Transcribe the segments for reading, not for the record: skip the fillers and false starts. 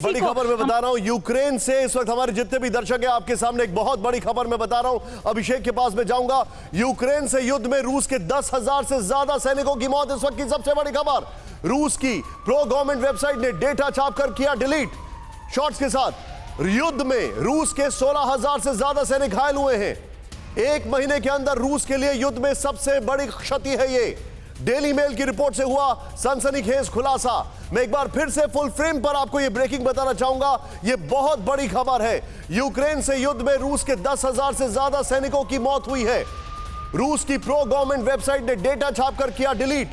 बड़ी खबर मैं बता रहा हूं यूक्रेन से। इस वक्त हमारे जितने भी दर्शक हैं आपके सामने एक बहुत बड़ी खबर मैं बता रहा हूं। अभिषेक के पास में जाऊंगा। यूक्रेन से युद्ध में रूस के 10,000 से ज्यादा सैनिकों की मौत। इस वक्त की सबसे बड़ी खबर, रूस की प्रो गवर्नमेंट वेबसाइट ने डेटा छापकर किया डिलीट। शॉर्ट्स के साथ, युद्ध में रूस के 16,000 से ज्यादा सैनिक घायल हुए हैं। एक महीने के अंदर रूस के लिए युद्ध में सबसे बड़ी क्षति है ये। डेली मेल की रिपोर्ट से हुआ सनसनीखेज खुलासा। मैं एक बार फिर से फुल फ्रेम पर आपको यह ब्रेकिंग बताना चाहूंगा। यह बहुत बड़ी खबर है। यूक्रेन से युद्ध में रूस के 10,000 से ज्यादा सैनिकों की मौत हुई है। रूस की प्रो गवर्नमेंट वेबसाइट ने डेटा छापकर किया डिलीट।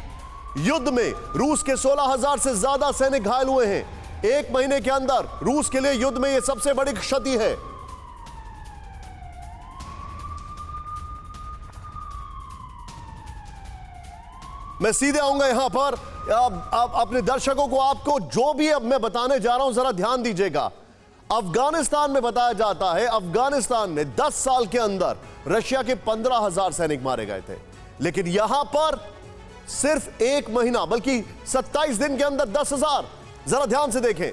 युद्ध में रूस के 16,000 से ज्यादा सैनिक घायल हुए हैं। एक महीने के अंदर रूस के लिए युद्ध में यह सबसे बड़ी क्षति है। मैं सीधे आऊंगा यहां पर। आप अपने दर्शकों को, आपको जो भी अब मैं बताने जा रहा हूं जरा ध्यान दीजिएगा। अफगानिस्तान में बताया जाता है, अफगानिस्तान में 10 साल के अंदर रशिया के 15,000 सैनिक मारे गए थे, लेकिन यहां पर सिर्फ एक महीना बल्कि 27 दिन के अंदर 10,000। जरा ध्यान से देखें,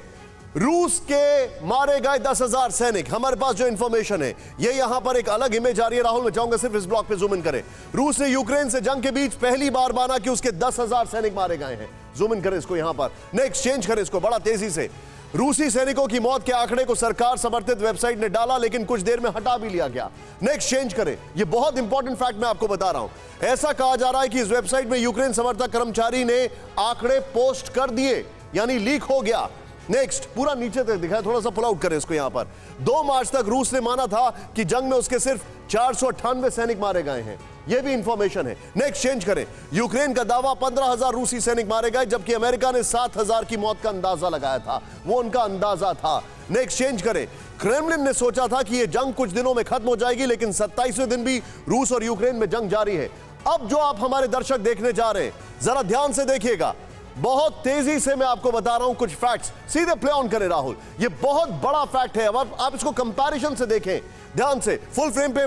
रूस के मारे गए 10,000 सैनिक। हमारे पास जो इंफॉर्मेशन है ये यहां पर एक अलग इमेज आ रही है। राहुल, मैं चाहूंगा सिर्फ इस ब्लॉक पे जूम इन करें। रूस ने यूक्रेन से जंग के बीच पहली बार माना कि उसके 10,000 सैनिक मारे गए हैं। जूम इन करें इसको यहां पर, नेक्स्ट चेंज करें इसको बड़ा तेजी से। रूसी सैनिकों की मौत के आंकड़े को सरकार समर्थित वेबसाइट ने डाला, लेकिन कुछ देर में हटा भी लिया गया। नेक्स्ट चेंज करें। यह बहुत इंपॉर्टेंट फैक्ट मैं आपको बता रहा हूं। ऐसा कहा जा रहा है कि इस वेबसाइट में यूक्रेन समर्थक कर्मचारी ने आंकड़े पोस्ट कर दिए, यानी लीक हो गया। नेक्स्ट, पूरा नीचे तक दिखाया, थोड़ा सा पुल आउट करें इसको यहां पर। 2 मार्च तक रूस ने माना था कि जंग में उसके सिर्फ 498 सैनिक मारे गए हैं। यह भी इंफॉर्मेशन है। नेक्स्ट चेंज करें। यूक्रेन का दावा 15,000 रूसी सैनिक मारे गए, जबकि अमेरिका ने 7,000 की मौत का अंदाजा लगाया था। वो उनका अंदाजा था। नेक्स्ट चेंज करें। क्रेमलिन ने सोचा था कि यह जंग कुछ दिनों में खत्म हो जाएगी, लेकिन 27वें दिन भी रूस और यूक्रेन में जंग जारी है। अब जो आप हमारे दर्शक देखने जा रहे हैं, जरा ध्यान से देखिएगा। बहुत तेजी से मैं आपको बता रहा हूं कुछ फैक्ट्स। सीधे प्ले ऑन करें राहुल, ये बहुत बड़ा फैक्ट है। अब आप इसको कंपैरिजन से देखें ध्यान से, फुल फ्रेम पे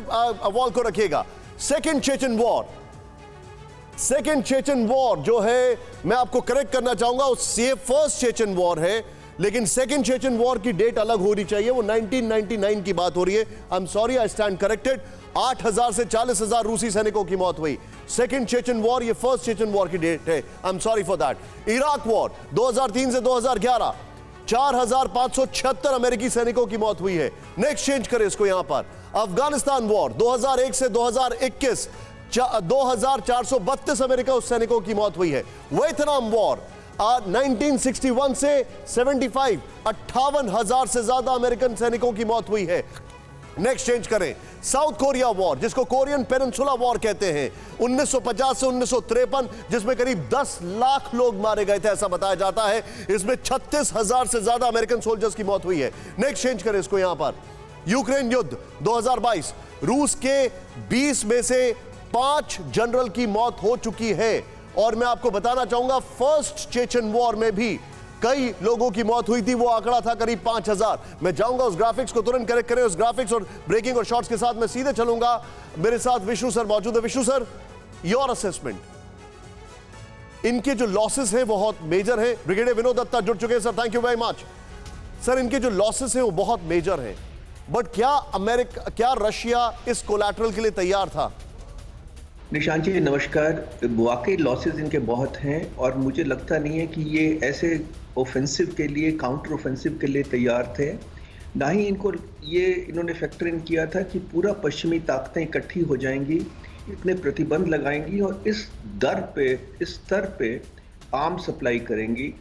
वॉल को रखिएगा। सेकेंड चेचन वॉर जो है, मैं आपको करेक्ट करना चाहूंगा, ये फर्स्ट चेचन वॉर है, लेकिन सेकेंड चेचन वॉर की डेट अलग होनी चाहिए। वो 1999 की बात हो रही है। I am sorry, I stand corrected. 8,000 से 40,000 रूसी सैनिकों की मौत हुई। सेकेंड चेचन वॉर, ये फर्स्ट चेचन वॉर की डेट है। I am sorry for that. Iraq war 2003 से 2011, 4,576 अमेरिकी सैनिकों की मौत हुई है। नेक्स्ट चेंज करें इसको यहां पर। अफगानिस्तान वॉर 2001 से 2021, 2,432 अमेरिका सैनिकों की मौत हुई है। वियतनाम वॉर 1961 से 75, 58,000 से ज्यादा अमेरिकन सैनिकों की मौत हुई है। नेक्स्ट चेंज करें। साउथ कोरिया वॉर, जिसको कोरियन पेनिनसुला वॉर कहते हैं, 1950 से 1953, जिसमें करीब 10 लाख लोग मारे गए थे ऐसा बताया जाता है। इसमें 36,000 से ज्यादा अमेरिकन सोल्जर्स की मौत हुई है। नेक्स्ट चेंज करें इसको यहां पर। यूक्रेन युद्ध 2022, रूस के 20 में से 5 जनरल की मौत हो चुकी है। और मैं आपको बताना चाहूंगा, फर्स्ट चेचन वॉर में भी कई लोगों की मौत हुई थी। वो आंकड़ा था करीब 5,000। मैं जाऊंगा उस ग्राफिक्स को तुरंत करेक्ट करें। उस ग्राफिक्स और ब्रेकिंग और शॉट्स के साथ मैं सीधे चलूंगा। मेरे साथ विष्णु सर मौजूद है। Vishnu sir, your assessment. इनके जो लॉसेस हैं बहुत मेजर हैं। ब्रिगेडियर विनोद दत्ता जुड़ चुके हैं। Sir thank you very much. Sir, इनके जो लॉसेस हैं वो बहुत मेजर हैं, बट क्या रशिया इस कोलैटरल के लिए तैयार था? निशांत जी नमस्कार। वाकई लॉसेस इनके बहुत हैं, और मुझे लगता नहीं है कि ये ऐसे ऑफेंसिव के लिए, काउंटर ऑफेंसिव के लिए तैयार थे। ना ही इन्होंने फैक्टर इन किया था कि पूरा पश्चिमी ताकतें इकट्ठी हो जाएंगी, इतने प्रतिबंध लगाएंगी और इस स्तर पे आर्म सप्लाई करेंगी।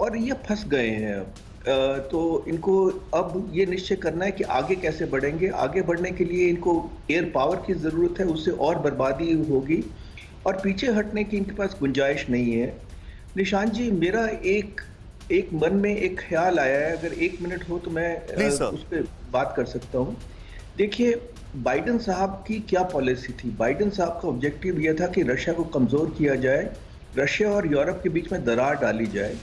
और ये फंस गए हैं अब। तो इनको अब ये निश्चय करना है कि आगे कैसे बढ़ेंगे। आगे बढ़ने के लिए इनको एयर पावर की ज़रूरत है, उससे और बर्बादी होगी, और पीछे हटने की इनके पास गुंजाइश नहीं है। निशांत जी, मेरा एक मन में एक ख्याल आया है, अगर 1 मिनट हो तो मैं उस पर बात कर सकता हूँ। देखिए, बाइडेन साहब की क्या पॉलिसी थी। बाइडेन साहब का ऑब्जेक्टिव यह था कि रशिया को कमज़ोर किया जाए, रशिया और यूरोप के बीच में दरार डाली जाए।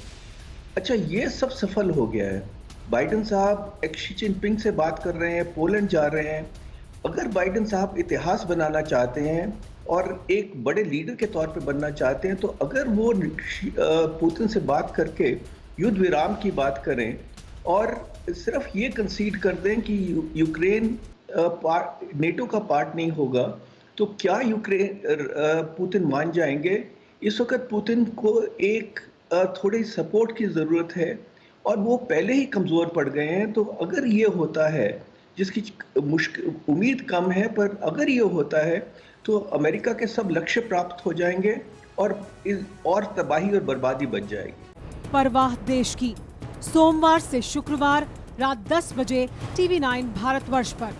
अच्छा, ये सब सफल हो गया है। बाइडेन साहब शी जिनपिंग से बात कर रहे हैं, पोलैंड जा रहे हैं। अगर बाइडेन साहब इतिहास बनाना चाहते हैं और एक बड़े लीडर के तौर पे बनना चाहते हैं, तो अगर वो पुतिन से बात करके युद्ध विराम की बात करें और सिर्फ ये कंसीड कर दें कि यूक्रेन नेटो का पार्ट नहीं होगा, तो क्या पुतिन मान जाएंगे? इस वक्त पुतिन को एक थोड़ी सपोर्ट की ज़रूरत है और वो पहले ही कमज़ोर पड़ गए हैं। तो अगर ये होता है, जिसकी उम्मीद कम है, पर अगर ये होता है तो अमेरिका के सब लक्ष्य प्राप्त हो जाएंगे और तबाही और बर्बादी बच जाएगी। परवाह देश की, सोमवार से शुक्रवार रात 10 बजे TV9 भारतवर्ष पर।